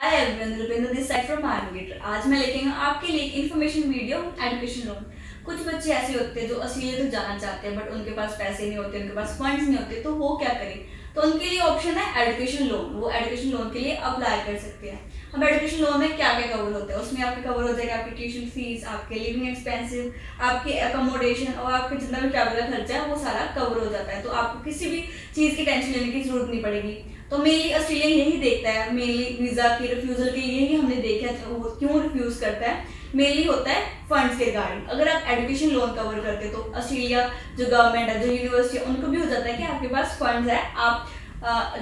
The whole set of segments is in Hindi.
Hi everyone, Rupinder this side from market. आज मैं लेके आई हूँ आपके लिए इन्फॉर्मेशन वीडियो एजुकेशन लोन। कुछ बच्चे ऐसे होते हैं जो असलियत तो जाना चाहते हैं, बट उनके पास पैसे नहीं होते, उनके पास फंड्स नहीं होते, तो वो क्या करें। तो उनके लिए ऑप्शन है एजुकेशन लोन। वो एजुकेशन लोन के लिए अप्लाई कर सकते हैं। हम एजुकेशन लोन में क्या क्या कवर होता है, उसमें आपके कवर हो जाएगा आपकी ट्यूशन फीस, आपके लिविंग एक्सपेंसिव, आपके अकोमोडेशन और आपके जितना भी ट्रैवल का खर्चा है वो सारा कवर हो जाता है। तो आपको किसी भी चीज़ की टेंशन लेने की जरूरत नहीं पड़ेगी। तो मेनली ऑस्ट्रेलिया यही देखता है, मेनली वीजा की रिफ्यूजल के लिए ही हमने देखा है वो क्यों रिफ्यूज करता है। मेनली होता है फंड्स के रिगार्डिंग। अगर आप एजुकेशन लोन कवर करते तो ऑस्ट्रेलिया जो गवर्नमेंट है, जो यूनिवर्सिटी है, उनको भी हो जाता है कि आपके पास फंड्स है, आप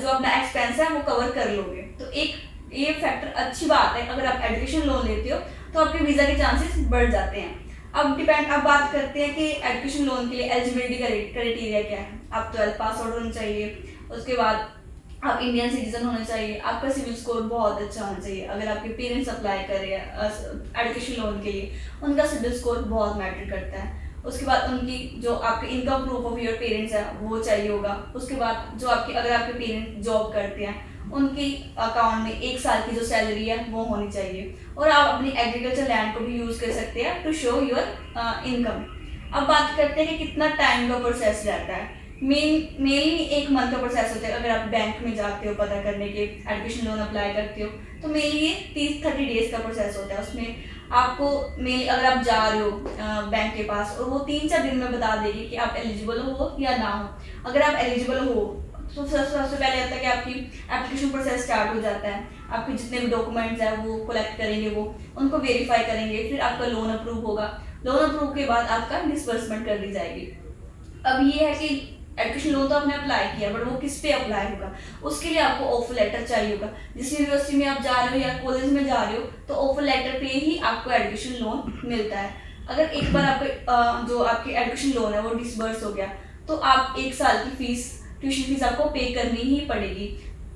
जो अपना एक्सपेंस है वो कवर कर लोगे। तो एक ये फैक्टर अच्छी बात है। अगर आप एजुकेशन लोन लेते हो तो आपके वीजा के चांसेस बढ़ जाते हैं। अब बात करते हैं कि एजुकेशन लोन के लिए एलिजिबिलिटी क्राइटेरिया क्या है। आप 12th पास आउट होना चाहिए, उसके बाद आप इंडियन सिटीजन होने चाहिए, आपका सिविल स्कोर बहुत अच्छा होना चाहिए। अगर आपके पेरेंट्स अप्लाई कर रहे हैं एजुकेशन लोन के लिए, उनका सिविल स्कोर बहुत मैटर करता है। उसके बाद उनकी जो आपके income proof of your parents है वो चाहिए होगा। उसके बाद जो आपकी अगर आपके पेरेंट्स जॉब करते हैं, उनकी अकाउंट में 1 साल की जो सैलरी है वो होनी चाहिए। और आप अपनी एग्रीकल्चर लैंड को भी यूज़ कर सकते हैं टू शो योर इनकम। अब बात करते हैं कि कितना टाइम का प्रोसेस रहता है। मेनली 1 मंथ का प्रोसेस होता है। अगर आप बैंक में जाते हो पता करने के एजुकेशन लोन अप्लाई करते हो, तो मेनली ये 30-30 डेज का प्रोसेस होता है। उसमें आपको मेनली अगर आप जा रहे हो बैंक के पास, और वो 3-4 दिन में बता देगी कि आप एलिजिबल हो या ना हो। अगर आप एलिजिबल हो तो सबसे पहले आता है कि आपकी एप्लीकेशन प्रोसेस स्टार्ट हो जाता है। आपके जितने भी डॉक्यूमेंट्स हैं वो कलेक्ट करेंगे, वो उनको वेरीफाई करेंगे, फिर आपका लोन अप्रूव होगा। लोन अप्रूव के बाद आपका डिसबर्समेंट कर दी जाएगी। अब ये है कि एजुकेशन लोन तो आपने अप्लाई किया, बट वो किस पे अप्लाई होगा, उसके लिए आपको ऑफर लेटर चाहिए होगा। जिस यूनिवर्सिटी में आप जा रहे हो या कॉलेज में जा रहे हो, तो ऑफर लेटर पे ही आपको एजुकेशन लोन मिलता है। अगर एक बार आपको जो आपकी एजुकेशन लोन है वो डिसबर्स हो गया, तो आप 1 साल की फीस, ट्यूशन फीस आपको पे करनी ही पड़ेगी।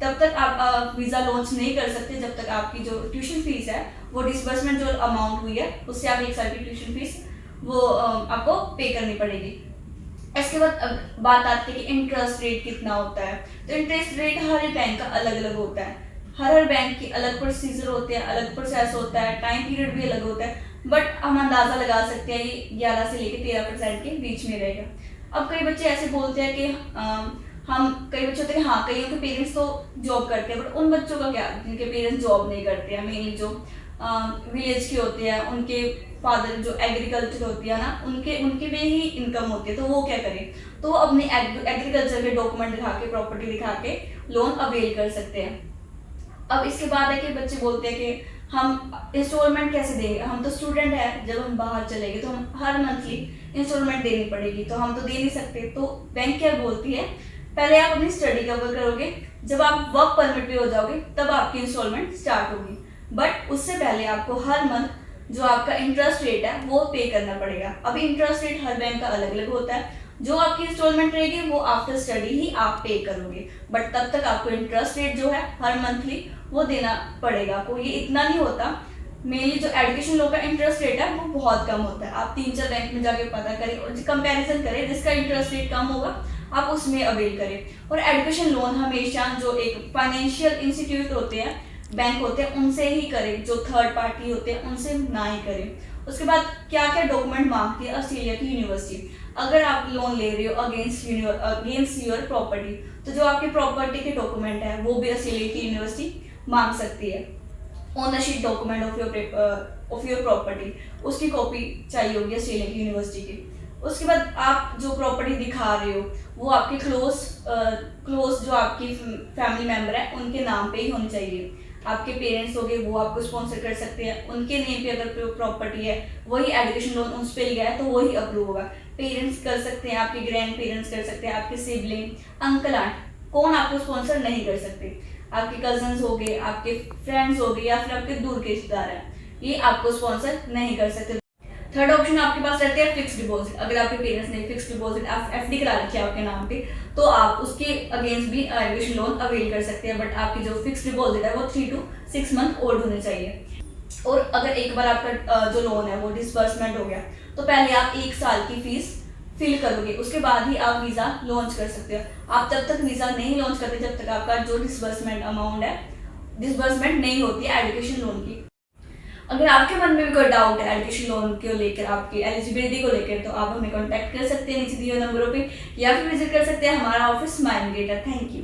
तब तक आप वीज़ा लॉन्च नहीं कर सकते जब तक आपकी जो ट्यूशन फीस है वो डिसबर्समेंट जो अमाउंट हुई है उससे आप 1 साल की ट्यूशन फीस वो आपको पे करनी पड़ेगी। इसके बाद बात आती है कि इंटरेस्ट रेट कितना होता है। तो इंटरेस्ट रेट हर बैंक का अलग अलग होता है। हर बैंक की अलग प्रोसीजर होते हैं, अलग प्रोसेस होता है, टाइम पीरियड भी अलग होता है। बट हम अंदाज़ा लगा सकते हैं ये 11 से लेकर 13% के बीच में रहेगा। अब कई बच्चे ऐसे बोलते हैं कि कई बच्चे होते हैं, हाँ कईयों के पेरेंट्स तो जॉब करते हैं, बट उन बच्चों का क्या जिनके पेरेंट्स जॉब नहीं करते हैं, मेनली जो विलेज के होते हैं, उनके फादर जो एग्रीकल्चर होती है ना, उनके उनके में ही इनकम होती है, तो वो क्या करें। तो वो अपने एग्रीकल्चर के डॉक्यूमेंट दिखा के, प्रॉपर्टी दिखा के लोन अवेल कर सकते हैं। अब इसके बाद है कि बच्चे बोलते हैं कि हम इंस्टॉलमेंट कैसे देंगे, हम तो स्टूडेंट हैं, जब हम बाहर चलेंगे तो हम हर मंथली इंस्टॉलमेंट देनी पड़ेगी, तो हम तो दे नहीं सकते। तो बैंक क्या बोलती है, पहले आप अपनी स्टडी कवर करोगे, जब आप वर्क परमिट पे हो जाओगे तब आपकी इंस्टॉलमेंट स्टार्ट होगी। बट उससे पहले आपको हर मंथ जो आपका इंटरेस्ट रेट है वो पे करना पड़ेगा। अभी इंटरेस्ट रेट हर बैंक का अलग अलग होता है। जो आपकी इंस्टॉलमेंट रहेगी वो आफ्टर स्टडी ही आप पे करोगे, बट तब तक आपको इंटरेस्ट रेट जो है हर मंथली वो देना पड़ेगा आपको। ये इतना नहीं होता। मेनली जो एजुकेशन लोन का इंटरेस्ट रेट है वो बहुत कम होता है। आप 3-4 बैंक में जाके पता करें और कंपैरिजन करें, जिसका इंटरेस्ट रेट कम होगा आप उसमें अवेल करें। और एजुकेशन लोन हमेशा जो एक फाइनेंशियल इंस्टीट्यूट होते हैं, बैंक होते हैं, उनसे ही करें। जो थर्ड पार्टी होते हैं उनसे ना ही करें। उसके बाद क्या क्या डॉक्यूमेंट मांगती है ऑस्ट्रेलिया की यूनिवर्सिटी। अगर आप लोन ले रहे हो अगेंस्ट योर प्रॉपर्टी, तो जो आपकी प्रॉपर्टी के डॉक्यूमेंट है वो भी ऑस्ट्रेलिया की यूनिवर्सिटी मांग सकती है। Ownership document of your property, उसकी कॉपी चाहिए होगी ऑस्ट्रेलिया की यूनिवर्सिटी की। उसके बाद आप जो प्रॉपर्टी दिखा रहे हो वो आपके क्लोज जो आपकी फैमिली मेम्बर है उनके नाम पे ही होनी चाहिए। आपके पेरेंट्स हो गए वो आपको स्पॉन्सर कर सकते हैं, उनके नेम पे अगर प्रॉपर्टी है, वही एजुकेशन लोन उस पर लिया है तो वही अप्रूव होगा। पेरेंट्स कर सकते हैं, आपके ग्रैंड पेरेंट्स कर सकते हैं, आपके सिबलिंग, अंकल आंट, कौन आपको स्पॉन्सर नहीं कर सकते। आपके कजन्स हो गए, आपके फ्रेंड्स हो गए, या फिर आपके दूर के रिश्तेदार हैं, ये आपको स्पॉन्सर नहीं कर सकते। थर्ड ऑप्शन आपके पास रहते हैं फिक्स डिपॉजिट। अगर आपके पेरेंट्स ने फिक्स डिपॉजिट एफडी करा रखी है आपके नाम पे, तो आप उसके अगेंस्ट भी एजुकेशन लोन अवेल कर सकते हैं। बट आपकी जो फिक्स डिपॉजिट है वो 3 to 6 मंथ ओल्ड होने चाहिए। और अगर एक बार आपका जो लोन है वो डिसबर्समेंट हो गया, तो पहले आप 1 साल की फीस फिल करोगे, उसके बाद ही आप वीज़ा लॉन्च कर सकते हो। आप तब तक वीज़ा नहीं लॉन्च करते जब तक आपका जो डिसबर्समेंट अमाउंट है डिसबर्समेंट नहीं होती है एजुकेशन लोन की। अगर आपके मन में भी कोई डाउट है एजुकेशन लोन को लेकर, आपकी एलिजिबिलिटी को लेकर, तो आप हमें कॉन्टैक्ट कर सकते हैं नीचे दिए हुए नंबरों पे, या फिर विजिट कर सकते हैं हमारा ऑफिस स्माइल गेट है। Thank you.